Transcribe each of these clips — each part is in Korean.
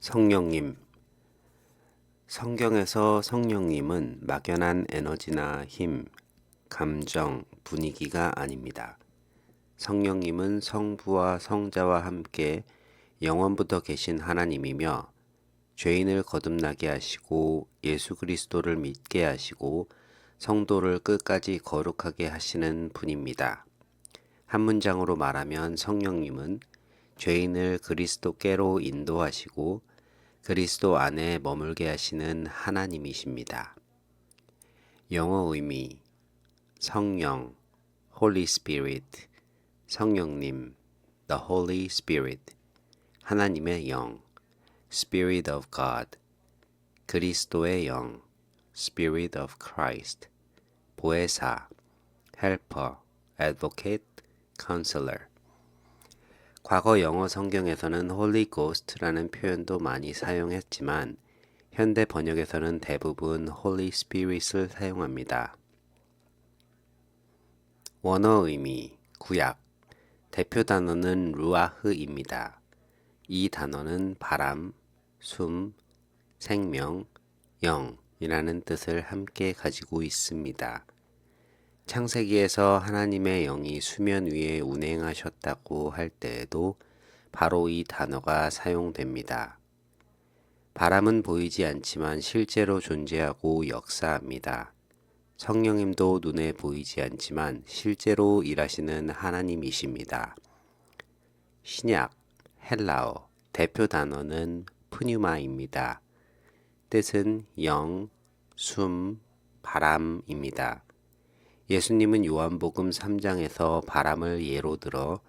성령님. 성경에서 성령님은 막연한 에너지나 힘, 감정, 분위기가 아닙니다. 성령님은 성부와 성자와 함께 영원부터 계신 하나님이며 죄인을 거듭나게 하시고 예수 그리스도를 믿게 하시고 성도를 끝까지 거룩하게 하시는 분입니다. 한 문장으로 말하면 성령님은 죄인을 그리스도께로 인도하시고 그리스도 안에 머물게 하시는 하나님이십니다. 영어 의미 성령, Holy Spirit, 성령님, The Holy Spirit, 하나님의 영, Spirit of God, 그리스도의 영, Spirit of Christ, 보혜사, Helper, Advocate, Counselor. 과거 영어 성경에서는 Holy Ghost라는 표현도 많이 사용했지만 현대 번역에서는 대부분 Holy Spirit을 사용합니다. 원어 의미, 구약, 대표 단어는 루아흐입니다. 이 단어는 바람, 숨, 생명, 영이라는 뜻을 함께 가지고 있습니다. 창세기에서 하나님의 영이 수면 위에 운행하셨다고 할 때에도 바로 이 단어가 사용됩니다. 바람은 보이지 않지만 실제로 존재하고 역사합니다. 성령님도 눈에 보이지 않지만 실제로 일하시는 하나님이십니다. 신약, 헬라어, 대표 단어는 푸뉴마입니다. 뜻은 영, 숨, 바람입니다. 예수님은 요한복음 3장에서 바람을 예로 들어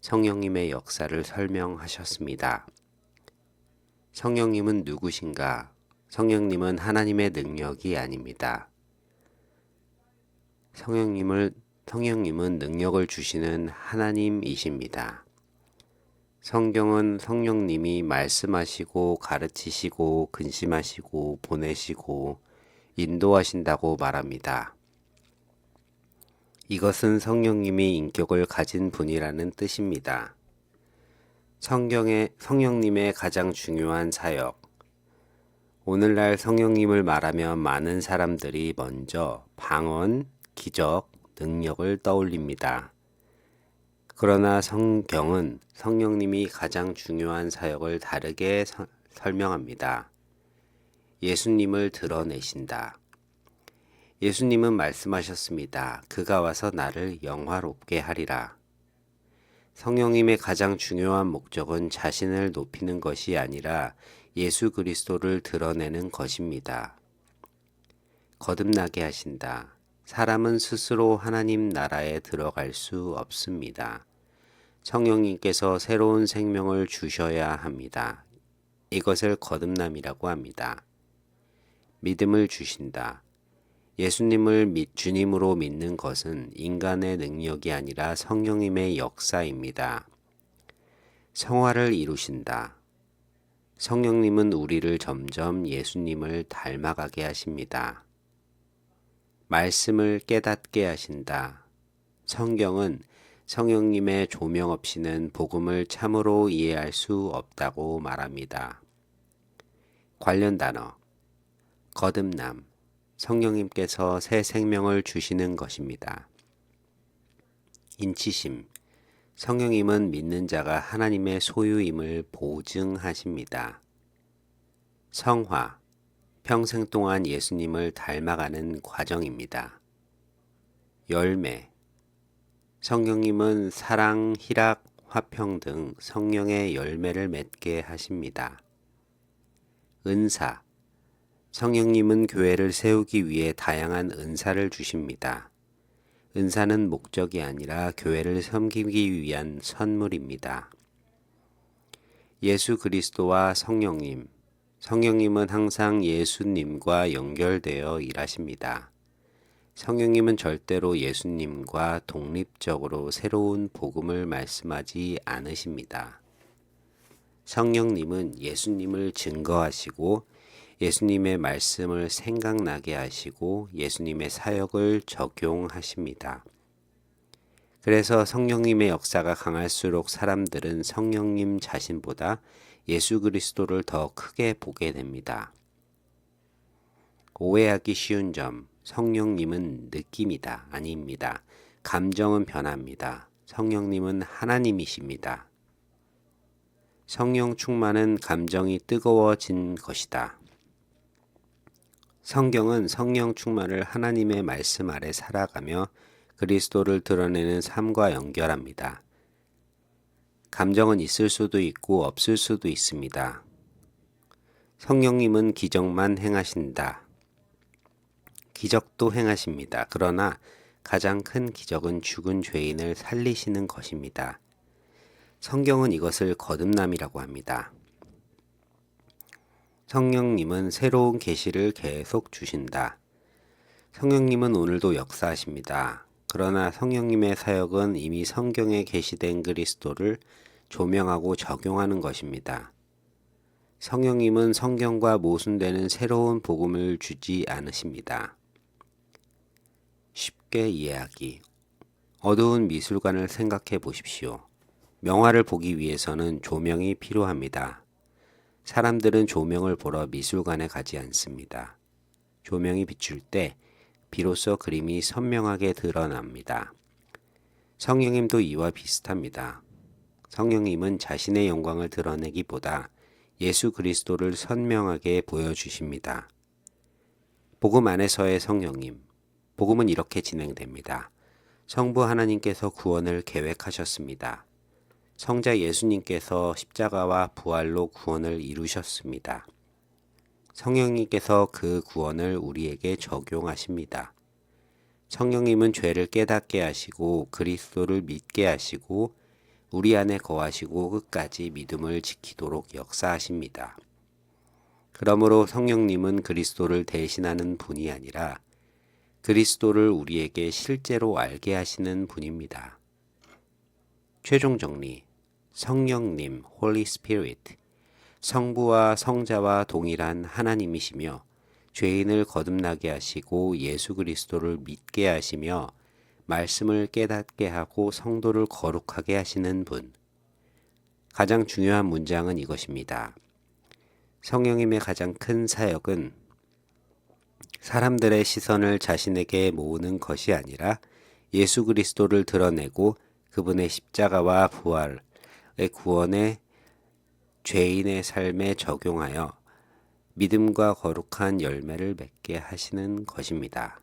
성령님의 역사를 설명하셨습니다. 성령님은 누구신가? 성령님은 하나님의 능력이 아닙니다. 성령님은 능력을 주시는 하나님이십니다. 성경은 성령님이 말씀하시고 가르치시고 근심하시고 보내시고 인도하신다고 말합니다. 이것은 성령님이 인격을 가진 분이라는 뜻입니다. 성령님의 가장 중요한 사역. 오늘날 성령님을 말하면 많은 사람들이 먼저 방언, 기적, 능력을 떠올립니다. 그러나 성경은 성령님이 가장 중요한 사역을 다르게 설명합니다. 예수님을 드러내신다. 예수님은 말씀하셨습니다. 그가 와서 나를 영화롭게 하리라. 성령님의 가장 중요한 목적은 자신을 높이는 것이 아니라 예수 그리스도를 드러내는 것입니다. 거듭나게 하신다. 사람은 스스로 하나님 나라에 들어갈 수 없습니다. 성령님께서 새로운 생명을 주셔야 합니다. 이것을 거듭남이라고 합니다. 믿음을 주신다. 예수님을 주님으로 믿는 것은 인간의 능력이 아니라 성령님의 역사입니다. 성화를 이루신다. 성령님은 우리를 점점 예수님을 닮아가게 하십니다. 말씀을 깨닫게 하신다. 성경은 성령님의 조명 없이는 복음을 참으로 이해할 수 없다고 말합니다. 관련 단어 거듭남. 성령님께서 새 생명을 주시는 것입니다. 인치심. 성령님은 믿는 자가 하나님의 소유임을 보증하십니다. 성화. 평생 동안 예수님을 닮아가는 과정입니다. 열매. 성령님은 사랑, 희락, 화평 등 성령의 열매를 맺게 하십니다. 은사. 성령님은 교회를 세우기 위해 다양한 은사를 주십니다. 은사는 목적이 아니라 교회를 섬기기 위한 선물입니다. 예수 그리스도와 성령님. 성령님은 항상 예수님과 연결되어 일하십니다. 성령님은 절대로 예수님과 독립적으로 새로운 복음을 말씀하지 않으십니다. 성령님은 예수님을 증거하시고 예수님의 말씀을 생각나게 하시고 예수님의 사역을 적용하십니다. 그래서 성령님의 역사가 강할수록 사람들은 성령님 자신보다 예수 그리스도를 더 크게 보게 됩니다. 오해하기 쉬운 점, 성령님은 느낌이다, 아닙니다. 감정은 변합니다. 성령님은 하나님이십니다. 성령 충만은 감정이 뜨거워진 것이다. 성경은 성령 충만을 하나님의 말씀 아래 살아가며 그리스도를 드러내는 삶과 연결합니다. 감정은 있을 수도 있고 없을 수도 있습니다. 성령님은 기적만 행하신다. 기적도 행하십니다. 그러나 가장 큰 기적은 죽은 죄인을 살리시는 것입니다. 성경은 이것을 거듭남이라고 합니다. 성령님은 새로운 계시를 계속 주신다. 성령님은 오늘도 역사하십니다. 그러나 성령님의 사역은 이미 성경에 계시된 그리스도를 조명하고 적용하는 것입니다. 성령님은 성경과 모순되는 새로운 복음을 주지 않으십니다. 쉽게 이해하기. 어두운 미술관을 생각해 보십시오. 명화를 보기 위해서는 조명이 필요합니다. 사람들은 조명을 보러 미술관에 가지 않습니다. 조명이 비출 때 비로소 그림이 선명하게 드러납니다. 성령님도 이와 비슷합니다. 성령님은 자신의 영광을 드러내기보다 예수 그리스도를 선명하게 보여주십니다. 복음 안에서의 성령님. 복음은 이렇게 진행됩니다. 성부 하나님께서 구원을 계획하셨습니다. 성자 예수님께서 십자가와 부활로 구원을 이루셨습니다. 성령님께서 그 구원을 우리에게 적용하십니다. 성령님은 죄를 깨닫게 하시고 그리스도를 믿게 하시고 우리 안에 거하시고 끝까지 믿음을 지키도록 역사하십니다. 그러므로 성령님은 그리스도를 대신하는 분이 아니라 그리스도를 우리에게 실제로 알게 하시는 분입니다. 최종 정리. 성령님, Holy Spirit, 성부와 성자와 동일한 하나님이시며 죄인을 거듭나게 하시고 예수 그리스도를 믿게 하시며 말씀을 깨닫게 하고 성도를 거룩하게 하시는 분. 가장 중요한 문장은 이것입니다. 성령님의 가장 큰 사역은 사람들의 시선을 자신에게 모으는 것이 아니라 예수 그리스도를 드러내고 그분의 십자가와 부활의 구원에 죄인의 삶에 적용하여 믿음과 거룩한 열매를 맺게 하시는 것입니다.